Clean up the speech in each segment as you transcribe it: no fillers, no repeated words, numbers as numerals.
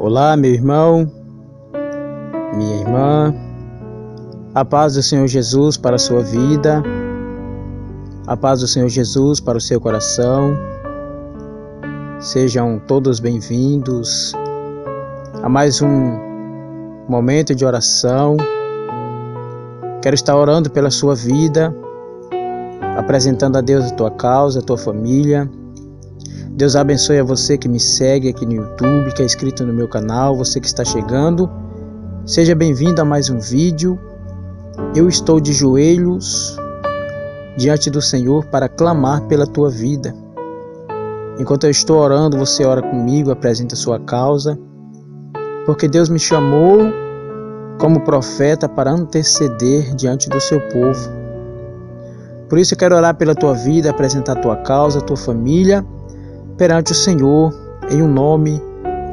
Olá, meu irmão, minha irmã, a paz do Senhor Jesus para a sua vida, a paz do Senhor Jesus para o seu coração. Sejam todos bem-vindos a mais um momento de oração. Quero estar orando pela sua vida, apresentando a Deus a tua causa, a tua família. Deus abençoe a você que me segue aqui no YouTube, que é inscrito no meu canal, você que está chegando. Seja bem-vindo a mais um vídeo. Eu estou de joelhos diante do Senhor para clamar pela tua vida. Enquanto eu estou orando, você ora comigo, apresenta a sua causa, porque Deus me chamou como profeta para anteceder diante do seu povo. Por isso eu quero orar pela tua vida, apresentar a tua causa, a tua família, perante o Senhor, em nome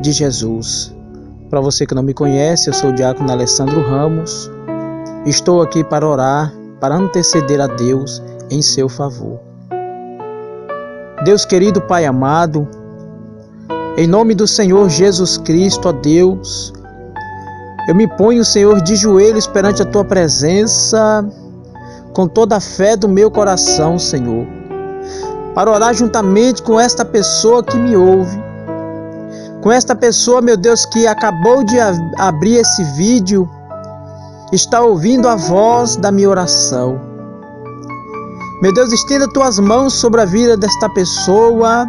de Jesus. Para você que não me conhece, eu sou o diácono Alessandro Ramos. Estou aqui para orar, para anteceder a Deus em seu favor. Deus querido, Pai amado, em nome do Senhor Jesus Cristo, ó Deus, eu me ponho, Senhor, de joelhos perante a tua presença, com toda a fé do meu coração, Senhor, para orar juntamente com esta pessoa que me ouve, com esta pessoa, meu Deus, que acabou de abrir esse vídeo, está ouvindo a voz da minha oração. Meu Deus, estenda tuas mãos sobre a vida desta pessoa.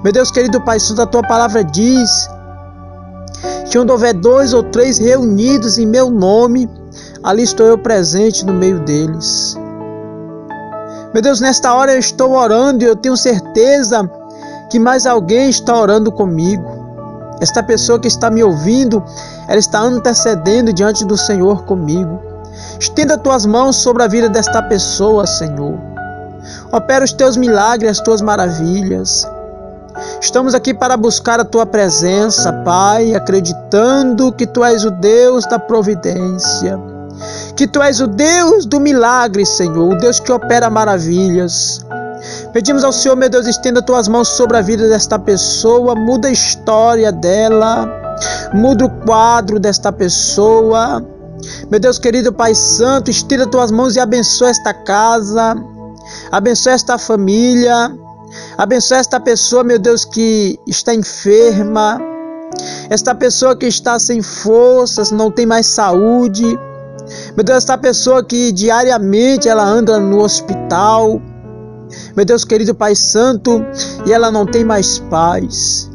Meu Deus querido Pai Santo, a tua palavra diz que onde houver 2 ou 3 reunidos em meu nome, ali estou eu presente no meio deles. Meu Deus, nesta hora eu estou orando e eu tenho certeza que mais alguém está orando comigo. Esta pessoa que está me ouvindo, ela está antecedendo diante do Senhor comigo. Estenda tuas mãos sobre a vida desta pessoa, Senhor. Opera os teus milagres, as tuas maravilhas. Estamos aqui para buscar a tua presença, Pai, acreditando que tu és o Deus da providência, que tu és o Deus do milagre, Senhor, o Deus que opera maravilhas. Pedimos ao Senhor, meu Deus, estenda tuas mãos sobre a vida desta pessoa, muda a história dela, muda o quadro desta pessoa. Meu Deus querido Pai Santo, estenda tuas mãos e abençoa esta casa, abençoa esta família, abençoa esta pessoa, meu Deus, que está enferma, esta pessoa que está sem forças, não tem mais saúde. Meu Deus, esta pessoa que diariamente ela anda no hospital, meu Deus querido Pai Santo, e ela não tem mais paz.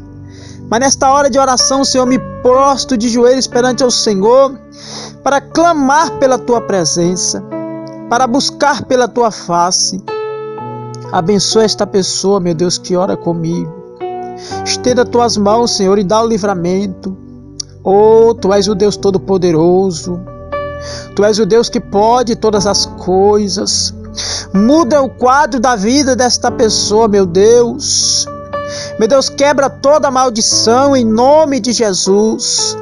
Mas nesta hora de oração, Senhor, me prostro de joelhos perante ao Senhor, para clamar pela tua presença, para buscar pela tua face. Abençoa esta pessoa, meu Deus, que ora comigo. Estenda tuas mãos, Senhor, e dá o livramento. Oh, tu és o Deus Todo-Poderoso. Tu és o Deus que pode todas as coisas. Muda o quadro da vida desta pessoa, meu Deus. Meu Deus, quebra toda maldição em nome de Jesus.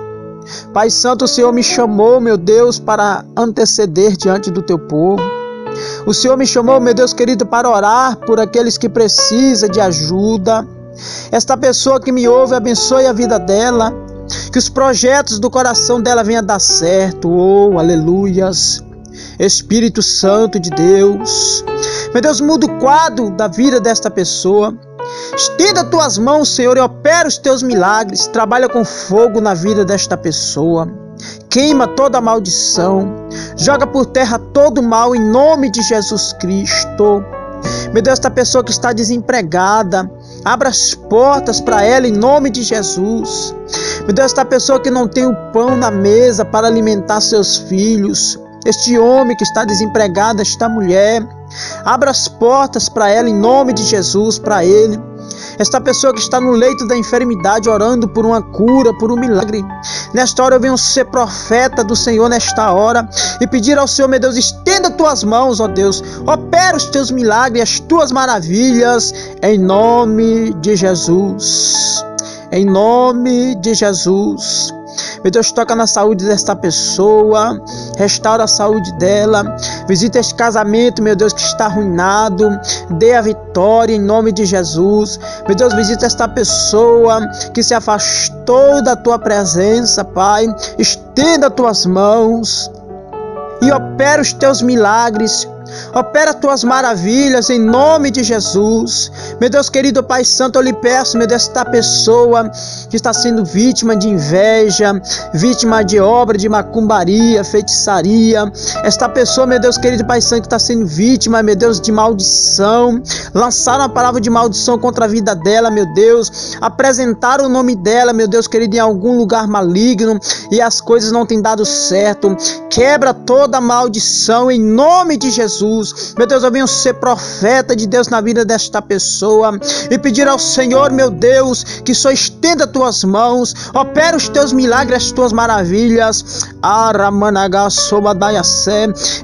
Pai Santo, o Senhor me chamou, meu Deus, para anteceder diante do teu povo. O Senhor me chamou, meu Deus querido, para orar por aqueles que precisam de ajuda. Esta pessoa que me ouve, abençoe a vida dela. Que os projetos do coração dela venham a dar certo. Oh, aleluias. Espírito Santo de Deus. Meu Deus, muda o quadro da vida desta pessoa. Estenda tuas mãos, Senhor, e opera os teus milagres. Trabalha com fogo na vida desta pessoa. Queima toda a maldição. Joga por terra todo o mal em nome de Jesus Cristo. Meu Deus, esta pessoa que está desempregada, abra as portas para ela em nome de Jesus. Meu Deus, esta pessoa que não tem o pão na mesa para alimentar seus filhos, este homem que está desempregado, esta mulher, abra as portas para ela em nome de Jesus, para ele. Esta pessoa que está no leito da enfermidade, orando por uma cura, por um milagre. Nesta hora eu venho ser profeta do Senhor nesta hora e pedir ao Senhor, meu Deus, estenda tuas mãos, ó Deus, opera os teus milagres, as tuas maravilhas, em nome de Jesus. Em nome de Jesus. Meu Deus, toca na saúde desta pessoa, restaura a saúde dela, visita este casamento, meu Deus, que está arruinado, dê a vitória em nome de Jesus. Meu Deus, visita esta pessoa que se afastou da tua presença, Pai, estenda as tuas mãos e opera os teus milagres, opera tuas maravilhas em nome de Jesus. Meu Deus querido Pai Santo, eu lhe peço, meu Deus, esta pessoa que está sendo vítima de inveja, vítima de obra de macumbaria, feitiçaria, esta pessoa, meu Deus querido Pai Santo, que está sendo vítima, meu Deus, de maldição, lançaram a palavra de maldição contra a vida dela, meu Deus, apresentaram o nome dela, meu Deus querido, em algum lugar maligno e as coisas não têm dado certo. Quebra toda maldição em nome de Jesus. Meu Deus, eu venho ser profeta de Deus na vida desta pessoa e pedir ao Senhor, meu Deus, que só estenda as tuas mãos, opera os teus milagres, as tuas maravilhas,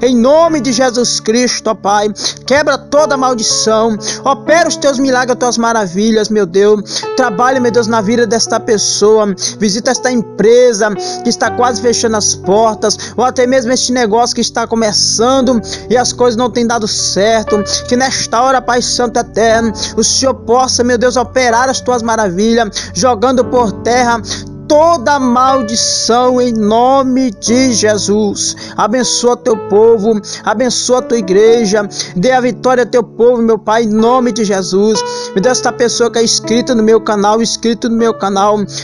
em nome de Jesus Cristo, ó Pai. Quebra toda maldição, opera os teus milagres, as tuas maravilhas, meu Deus. Trabalha, meu Deus, na vida desta pessoa, visita esta empresa que está quase fechando as portas, ou até mesmo este negócio que está começando e as coisas não têm dado certo. Que nesta hora, Pai Santo Eterno, o Senhor possa, meu Deus, operar as tuas maravilhas, jogando por terra toda maldição em nome de Jesus. Abençoa teu povo, abençoa a tua igreja, dê a vitória ao teu povo, meu Pai, em nome de Jesus. Me dê esta pessoa que é inscrita no meu canal,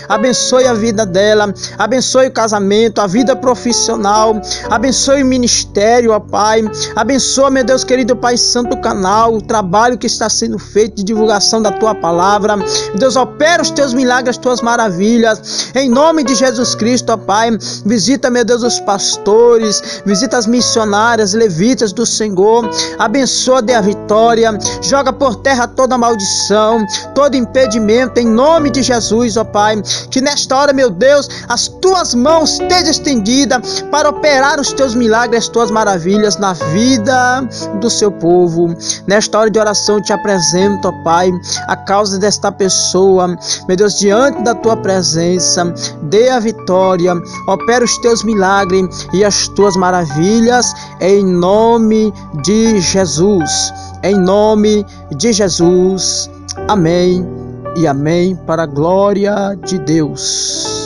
abençoe a vida dela, abençoe o casamento, a vida profissional, abençoe o ministério, ó Pai, abençoa, meu Deus querido Pai Santo, o canal, o trabalho que está sendo feito de divulgação da tua palavra. Deus, opera os teus milagres, as tuas maravilhas, em nome de Jesus Cristo, ó Pai. Visita, meu Deus, os pastores, visita as missionárias, levitas do Senhor, abençoa, dê a vitória, joga por terra toda maldição, todo impedimento, em nome de Jesus, ó Pai. Que nesta hora, meu Deus, as tuas mãos estejam estendidas para operar os teus milagres, as tuas maravilhas na vida do seu povo. Nesta hora de oração eu te apresento, ó Pai, a causa desta pessoa, meu Deus, diante da tua presença. Dê a vitória, opera os teus milagres e as tuas maravilhas em nome de Jesus. Em nome de Jesus. Amém e amém, para a glória de Deus.